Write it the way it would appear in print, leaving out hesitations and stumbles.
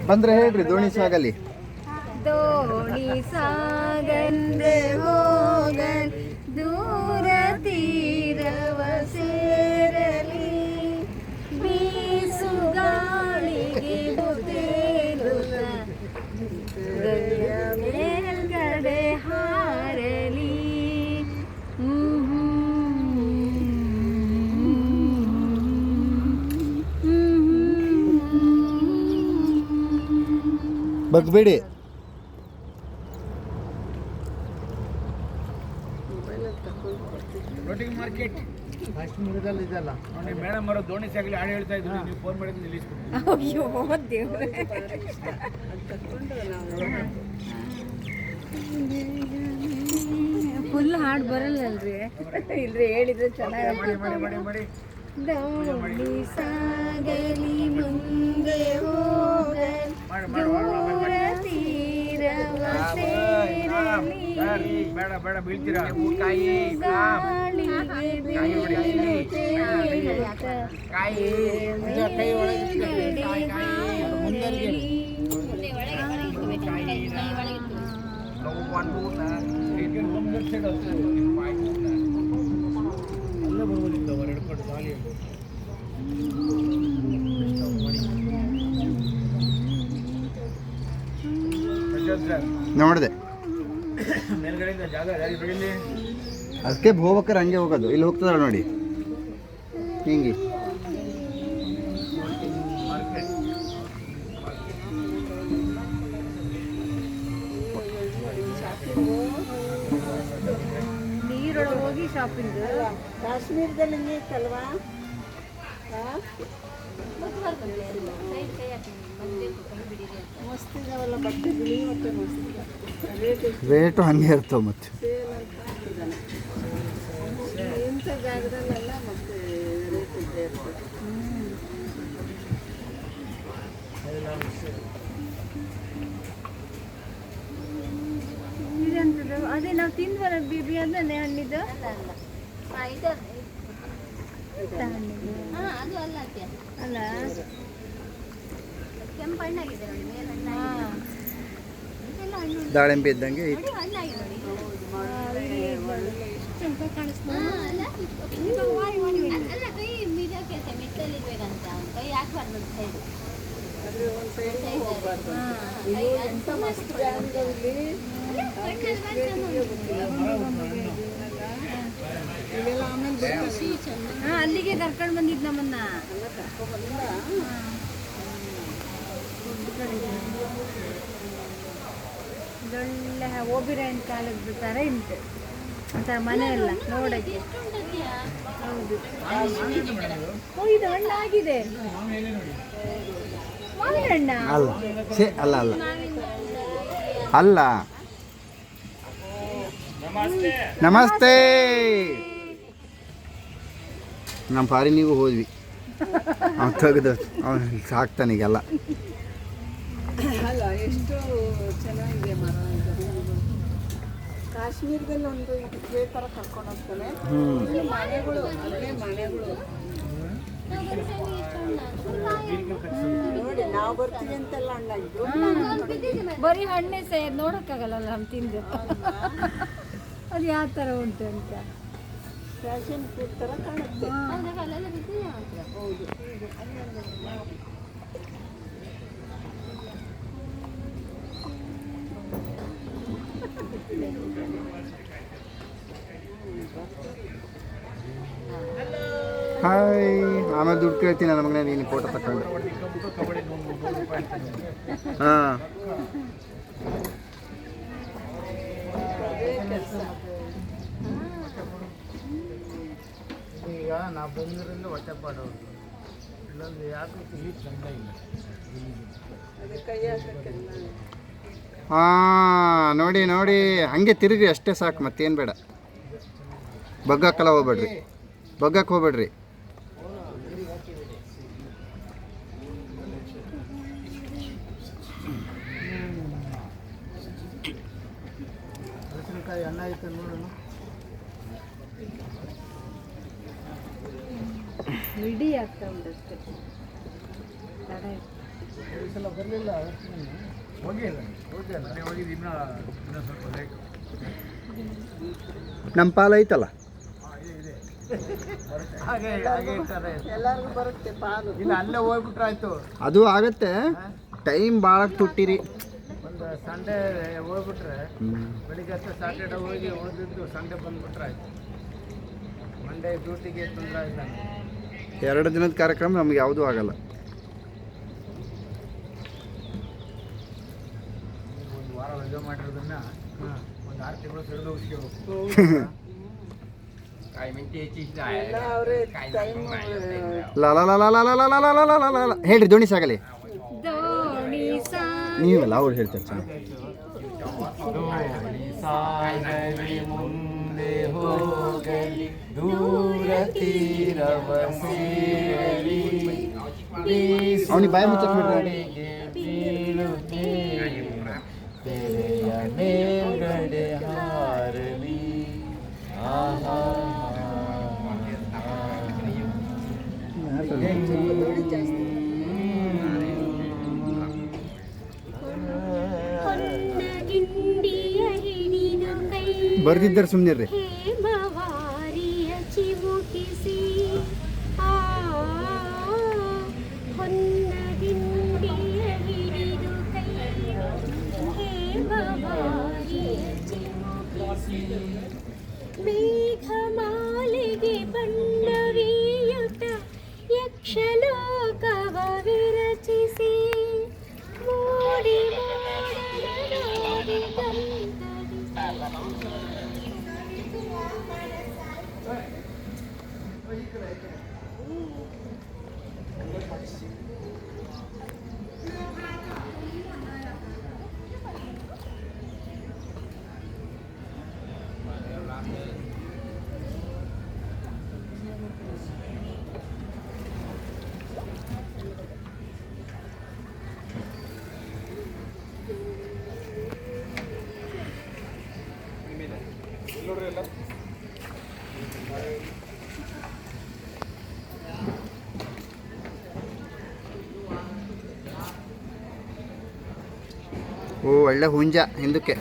ಬಂದ್ರೆ ಹೇಳ್ರಿ ದೋಣಿ ಸಾಗಲಿ. ದೋಣಿ ಸಾಗಂದೆ ಹೋಗಲ್ ದೂರ ತೀರವ ಸೇರಲಿ ಬೀಸು ಗಾಳಿಗೆ ಬುತ್ತೇಲುತ್ತ ಗರಿಯ ಮೇಲ್ಗಡೆ ಹಾರಲಿ. ಬಗ್ಬೇಡಿ. ರೋಟಿಂಗ್ ಮಾರ್ಕೆಟ್ ಕಾಶ್ಮೀರದಲ್ಲಿ ಇದೆಲ್ಲ ನೋಡಿ ಮೇಡಮ್ ಅವರು ದೋಣಿ ಸಾಗಲಿ ಹಾಡು ಹೇಳ್ತಾ ಇದ್ರು, ನೀವು ಫೋನ್ ಮಾಡಿದ್ರೆ ನಿಲ್ಲಿಸ್ಬಿಟ್ಟು. ಅಯ್ಯೋ ದೇವ್ರೆ, ಫುಲ್ ಹಾಡು ಬರಲ್ಲಲ್ರಿ? ಇಲ್ರಿ ಹೇಳಿದ್ರೆ ಚೆನ್ನಾಗಿ. ಮಾಡಿ ದೋಣಿ ಸಾಗಲಿ ಮುಂದೆ ಹೋಗಲ್ ದೂರ ತೀರವ ಸೇರಲಿ ಬೇಡ ಬೀಳ್ತೀರಾ. ಅಲ್ಲೇ ಬರ್ಬೋದಿತ್ತು ಅವರು ಹಿಡ್ಕೊಂಡು ಗಾಳಿಯಲ್ಲಿ. ನೋಡಿದೆ ಮೇಲ್ಗಡೆಯಿಂದ ಜಾಗ ಯಾರಿಗೆ ಬೆಳಿಲಿ, ಅದಕ್ಕೆ ಹೋಗ್ಬೇಕಾರೆ ಹಂಗೆ ಹೋಗೋದು. ಇಲ್ಲಿ ಹೋಗ್ತದ ನೋಡಿ ಹಿಂಗೆ. ನೀರೊಳಗೆ ಹೋಗಿ ಶಾಪಿಂಗ್. ಕಾಶ್ಮೀರದಲ್ಲಿ ನೀರ್ತಲ್ವಾ? ಮಸ್ತ್ ಇದಾವಲ್ಲ ಬಟ್ಟೆ, ಬಿಳಿ ಮತ್ತೆ ಮಸ್ತ್ ರೇಟು ಹಂಗೆ ಇರ್ತವೆ. ಮತ್ತೆ ಇಂಥ ಜಾಗದಲ್ಲೆಲ್ಲ ಮತ್ತೆ ರೇಟ್ ಇದ್ದೇ ಇರ್ತದೆ. ಇದಂತದ್ದು ಅದೇ ನಾವು ತಿಂದ್ವಲ್ಲ ಬಿಬಿ ಅದನ್ನೇ ಹಣ್ಣಿದ್ದು. ಅಲ್ಲ ದಾಳಿಂಬೆ ಇದ್ದಂಗೆ ಎಂತ ಮಸ್ತ್ ಜಾಗದಲ್ಲಿ ಇಲ್ಲೆಲ್ಲ ಆಮೇಲೆ ಅಲ್ಲಿಗೆ ಕರ್ಕೊಂಡು ಬಂದಿದ್ ನಮ್ಮನ್ನ. ಒಳ್ಳೆ ಓಬಿರಾಯನ್ ಕಾಲದ ಥರ ಉಂಟು ಅಂತ ಮನೆ ಎಲ್ಲ ನೋಡಕ್ಕೆ. ಹೌದು. ಓ ಇದು ಹಣ್ಣಾಗಿದೆ. ಮಾವಿನ ಹಣ್ಣ ಅಲ್ಲ. ಅಲ್ಲ ಅಲ್ಲ ಅಲ್ಲ. ನಮಸ್ತೆ. ನಮ್ಮ ಫಾರಿನಿಗೂ ಹೋದ್ವಿ, ಅವ್ನು ತೆಗೆದು ಅವ್ನು ಸಾಕ್ತಾನೀಗೆಲ್ಲ. ಅಲ್ಲ ಎಷ್ಟು ಚೆನ್ನಾಗಿದೆ ಮರ. ಕಾಶ್ಮೀರದಲ್ಲಿ ಒಂದು ಇದೇ ಥರ ಕರ್ಕೊಂಡು ಹೋಗ್ತಾನೆ. ಮನೆಗಳು ಅಲ್ಲೇ ಮನೆಗಳು ನೋಡಿ, ನಾವು ಬರ್ತೀವಿ ಅಂತೆಲ್ಲ ಹಣ್ಣಾಗಿದ್ದು. ಬರೀ ಹಣ್ಣೆ ಸೇರ್ ನೋಡೋಕ್ಕಾಗಲ್ಲ ನಮ್ಮ ತಿಂದು. ಅದು ಯಾವ ಥರ ಉಂಟು ಅಂತ ಫ್ಯಾಷನ್ ಫುಡ್ ಥರ ಕಾಣುತ್ತೆ. ಹೌದು. ಹಾಯ್. ಆಮೇಲೆ ದುಡ್ಡು ಕೇಳ್ತೀನಿ ನನ್ನ ಮಗನೇ, ನೀನು ಫೋಟೋ ತಗೊಂಡು. ಹಾಂ ಈಗ ನಾವು ಬಂದಿರೋದ್ರಿಂದ ಹೊಟ್ಟೆ ಪಾಡೋದು, ಇಲ್ಲಾಂದ್ರೆ ಯಾಕೆ ಇಲ್ಲಿ ಚಂದ ಇಲ್ಲ. ಕೈ ಹಾಕಕ್ಕೆಲ್ಲ ಹಾಂ ನೋಡಿ ನೋಡಿ, ಹಂಗೆ ತಿರುಗಿ ಅಷ್ಟೇ ಸಾಕು, ಮತ್ತೇನು ಬೇಡ. ಬಗ್ಗಕ್ಕೆಲ್ಲ ಹೋಗ್ಬೇಡ್ರಿ, ಬಗ್ಗಕ್ಕೆ ಹೋಗ್ಬೇಡ್ರಿ. ಮೆಣಸಿನಕಾಯಿ ಅನ್ನ ಐತೆ ನೋಡೋಣ. ಮಿಡಿ ಆಗ್ತಾ ಉಂಟಷ್ಟೇ. ತಡ ಆಯ್ತು. ಈ ಸಲ ಬರಲಿಲ್ಲ ಹೋಗಿಲ್ಲ ನಾನೇ ಹೋಗಿದ್ದು ಇನ್ನೂ ಸ್ವಲ್ಪ ಲೇಟ್. ನಮ್ಮ ಪಾಲು ಐತಲ್ಲ. ಹಾಗೆ ಇರ್ತಾರೆ. ಎಲ್ಲರಿಗೂ ಬರುತ್ತೆ ಪಾಲು. ಇಲ್ಲ ಅಲ್ಲೇ ಹೋಗ್ಬಿಟ್ರೆ ಆಯ್ತು. ಅದು ಆಗತ್ತೆ, ಟೈಮ್ ಭಾಳ ತುಟ್ಟಿರಿ. ಒಂದು ಸಂಡೇ ಹೋಗ್ಬಿಟ್ರೆ ಬೆಳಿಗ್ಗೆ ಹತ್ತು ಸಾಟರ್ಡೆ ಹೋಗಿ ಉಳಿದಿದ್ದು ಸಂಡೇ ಬಂದ್ಬಿಟ್ರೆ ಆಯ್ತು. ಮಂಡೇ ಡ್ಯೂಟಿಗೆ ತೊಂದರೆ ಆಯ್ತು. 2 ದಿನದ ಕಾರ್ಯಕ್ರಮ ನಮ್ಗೆ ಯಾವುದೂ ಆಗಲ್ಲ. ಒಂದು ವಾರ ರಜೆ ಮಾಡಿರೋದನ್ನ ಒಂದು 6 ತಿಂಗಳು ಸರಿದು ಹೋಗಿಸ್ಕೋಬೇಕು. ಎಲ್ಲ ಅವರೇ ಟೈಮ್ ಲ ಲ ಲ ಲ ಲ ಲ ಲ ಲ ಲ ಲ ಲ ಲ ಲ. ಹೇಳ್ರಿ ದೋಣಿ ಸಾಗಲಿ. ದೋಣಿ ನೀವಲ್ಲ ಅವ್ರು ಹೇಳ್ತಾರೆ ಚೆನ್ನಾಗಿ. ಸಾಗಲಿ ಮುಂದೆ ಹೋಗಲಿ ದೂರ ತೀರವ ಸೇರಲಿ ಅವನಿಗೆ ಬಾಯಿ ಮುಚ್ಚಕ್ ಬಿಡ್ರಿ. ತೆರೆಯ ಮೇಲ್ಗಡೆ ಹಾರಲಿ. ಬರ್ದಿದ್ದಾರೆ ಸುಮ್ಮನೆ ರೀ. ಹೇಮವಾರಿಯ ಚಿಮುಕಿಸಿ ಹೊನ್ನದಿಂಡಿಯ ಹಿಡಿದು ಕೈ ಹೇಮವಾರಿಯ ಚಿಮುಕಿಸಿ ಮೇಘಮಾಲೆಗೆ ಬಣ್ಣವೀಯುತ ಯಕ್ಷಲೋಕವ ವಿರಚಿಸಿ ಮೂಡಿ ಮೂಡಲೋಡಿ ಓ ಒಳ್ಳೆ ಹುಂಜ ಹಿಂದಕ್ಕೆ.